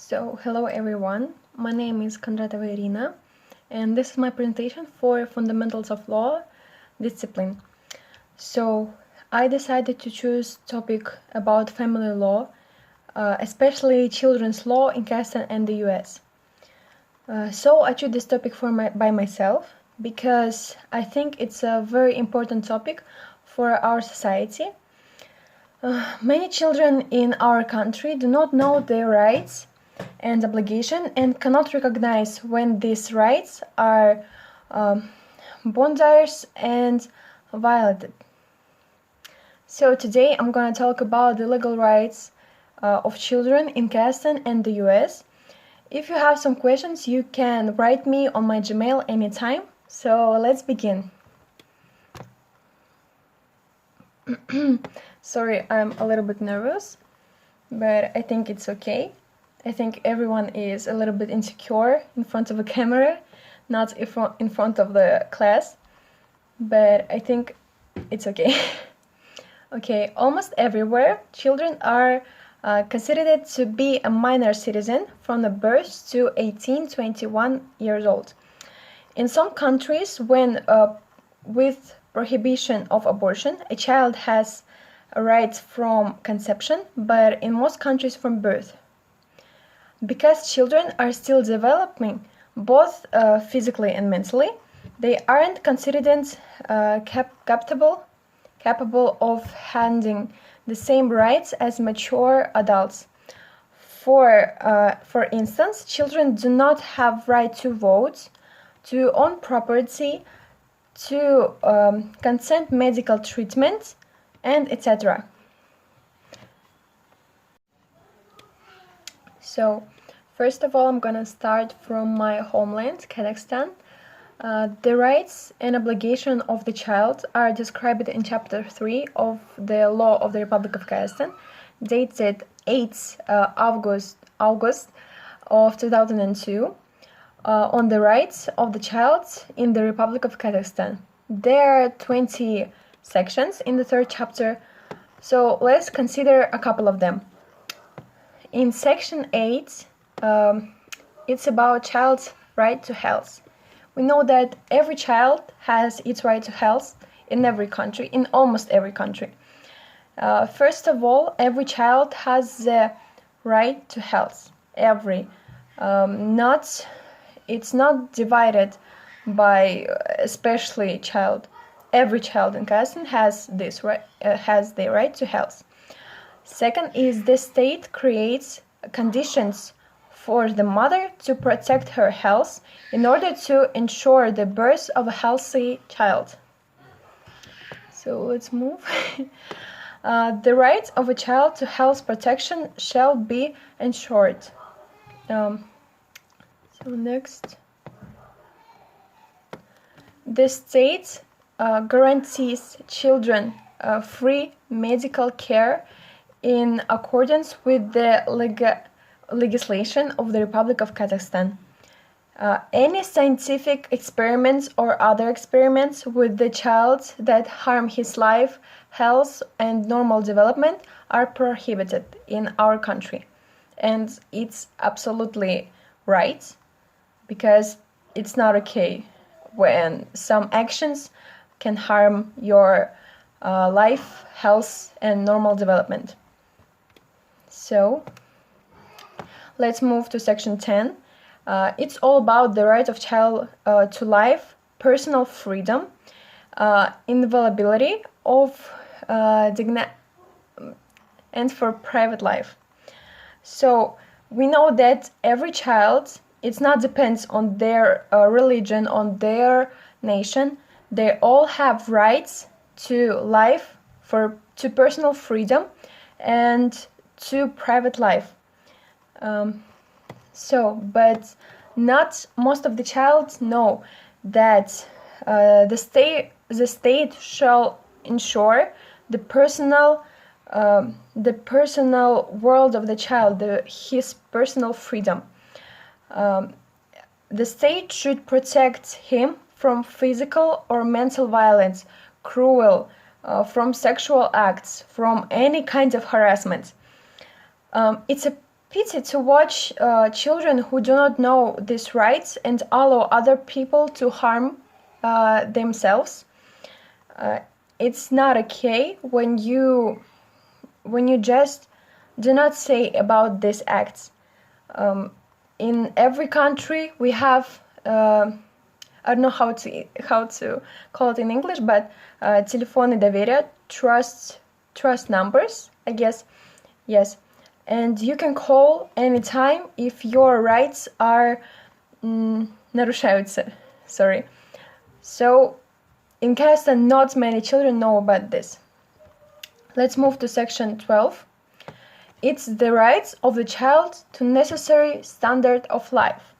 Hello everyone. My name is Kondratova Irina, and this is my presentation for Fundamentals of Law discipline. I decided to choose topic about family law, especially children's law in Kazakhstan and the US. I chose this topic by myself because I think it's a very important topic for our society. Many children in our country do not know their rights and obligation and cannot recognize when these rights are bonders and violated. So today I'm going to talk about the legal rights of children in Kazakhstan and the US. If you have some questions, you can write me on my Gmail anytime. So let's begin. Sorry, I'm a little bit nervous, but I think it's okay. I think everyone is a little bit insecure in front of a camera, not in front of the class, but I think it's okay. Okay, almost everywhere, children are considered to be a minor citizen from the birth to 18-21 years old. In some countries, when with prohibition of abortion, a child has a right from conception, but in most countries from birth. Because children are still developing, both physically and mentally, they aren't considered capable of handling the same rights as mature adults. For instance, children do not have right to vote, to own property, to consent medical treatment, and etc. So, first of all, I'm gonna start from my homeland, Kazakhstan. The rights and obligation of the child are described in Chapter 3 of the Law of the Republic of Kazakhstan, dated 8 August of 2002, on the rights of the child in the Republic of Kazakhstan. There are 20 sections in the third chapter, so let's consider a couple of them. In Section 8, it's about child's right to health. We know that every child has its right to health in every country, in almost every country. First of all, every child has the right to health. It's not divided by especially child. Every child in Kazakhstan has the right to health. Second is the state creates conditions for the mother to protect her health in order to ensure the birth of a healthy child. So let's move. The right of a child to health protection shall be ensured. Next. The state guarantees children free medical care in accordance with the legislation of the Republic of Kazakhstan. Any scientific experiments or other experiments with the child that harm his life, health, and normal development are prohibited in our country. And it's absolutely right, because it's not okay when some actions can harm your life, health, and normal development. So, let's move to Section 10. It's all about the right of child to life, personal freedom, inviolability of dignity, and for private life. So, we know that every child, it's not depends on their religion, on their nation. They all have rights to life, to personal freedom, and to private life. But not most of the child know that the state shall ensure the personal world of the child, his personal freedom. The state should protect him from physical or mental violence, cruel, from sexual acts, from any kind of harassment. It's a pity to watch children who do not know these rights and allow other people to harm themselves. It's not okay when you just do not say about these acts. In every country we have I don't know how to call it in English, but телефоны доверия, trust numbers, I guess. Yes. And you can call anytime if your rights are нарушаются. Sorry. So in Kazakhstan, not many children know about this. Let's move to section 12. It's the rights of the child to necessary standard of life.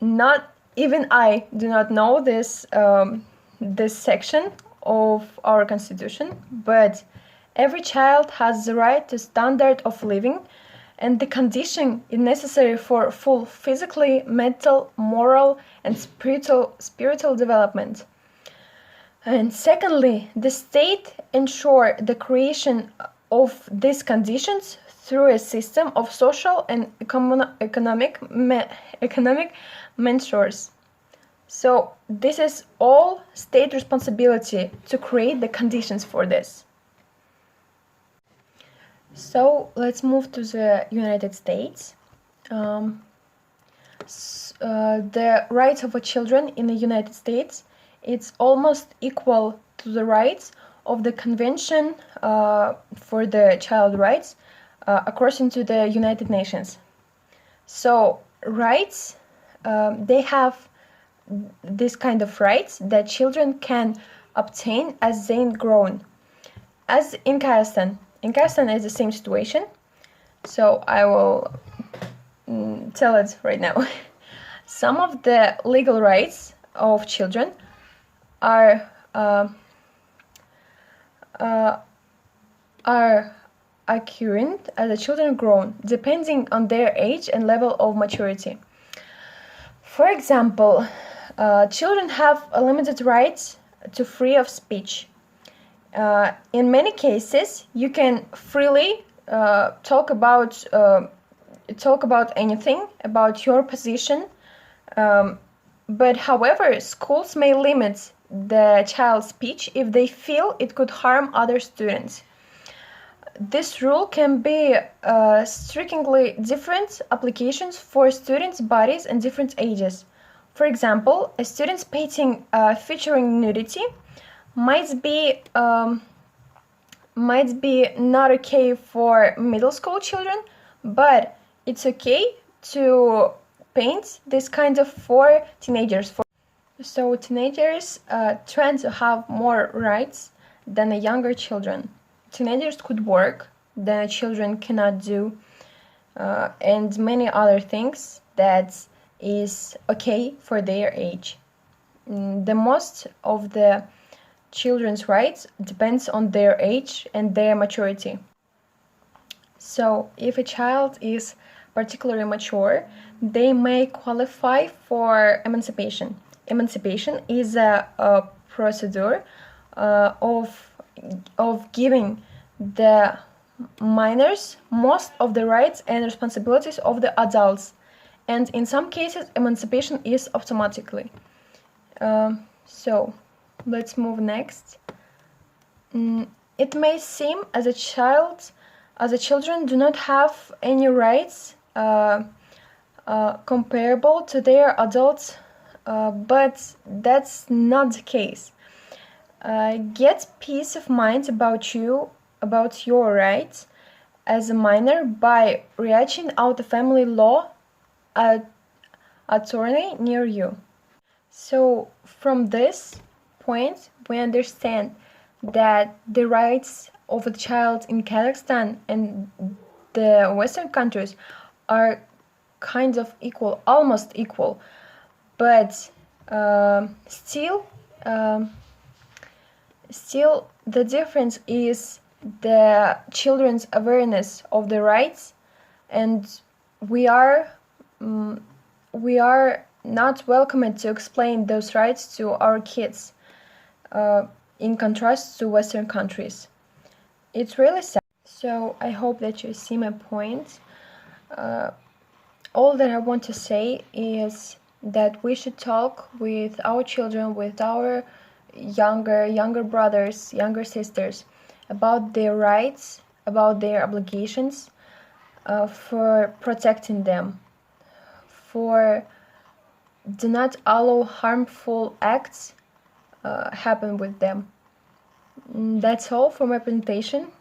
Not even I do not know this section of our constitution, but every child has the right to standard of living and the condition is necessary for full physically, mental, moral, and spiritual development. And secondly, the state ensure the creation of these conditions through a system of social and economic measures. So this is all state responsibility to create the conditions for this. So let's move to the United States. The rights of children in the United States, it's almost equal to the rights of the Convention for the Child Rights according to the United Nations. So rights, they have this kind of rights that children can obtain as they grow. As in Kazakhstan. In Kazakhstan is the same situation, so I will tell it right now. Some of the legal rights of children are occurring as the children grow, depending on their age and level of maturity. For example, children have a limited right to freedom of speech. In many cases, you can freely talk about anything, about your position. But however, schools may limit the child's speech if they feel it could harm other students. This rule can be strikingly different applications for students' bodies and different ages. For example, a student's painting featuring nudity might be not okay for middle school children, but it's okay to paint this kind of for teenagers. So teenagers tend to have more rights than the younger children. Teenagers could work that children cannot do, and many other things that is okay for their age. The most of the children's rights depends on their age and their maturity. So if a child is particularly mature, they may qualify for emancipation. Emancipation is a procedure of giving the minors most of the rights and responsibilities of the adults, and in some cases emancipation is automatically. So let's move next. It may seem as children do not have any rights comparable to their adults, but that's not the case. Get peace of mind about your rights as a minor by reaching out a family law attorney near you. So from this point, we understand that the rights of a child in Kazakhstan and the Western countries are kind of equal, almost equal, but still the difference is the children's awareness of the rights, and we are not welcomed to explain those rights to our kids, in contrast to Western countries. It's really sad. So I hope that you see my point. All that I want to say is that we should talk with our children, with our younger brothers, younger sisters, about their rights, about their obligations, for protecting them, for do not allow harmful acts happen with them. That's all for my presentation.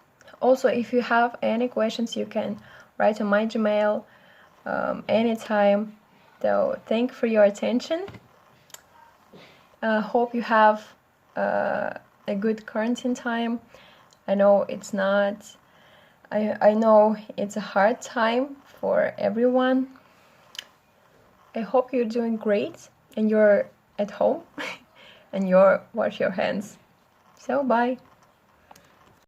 Also, if you have any questions, you can write on my Gmail anytime. So thank you for your attention. Hope you have a good quarantine time. I know it's not. I know it's a hard time for everyone. I hope you're doing great and you're at home and you're wash your hands. So bye.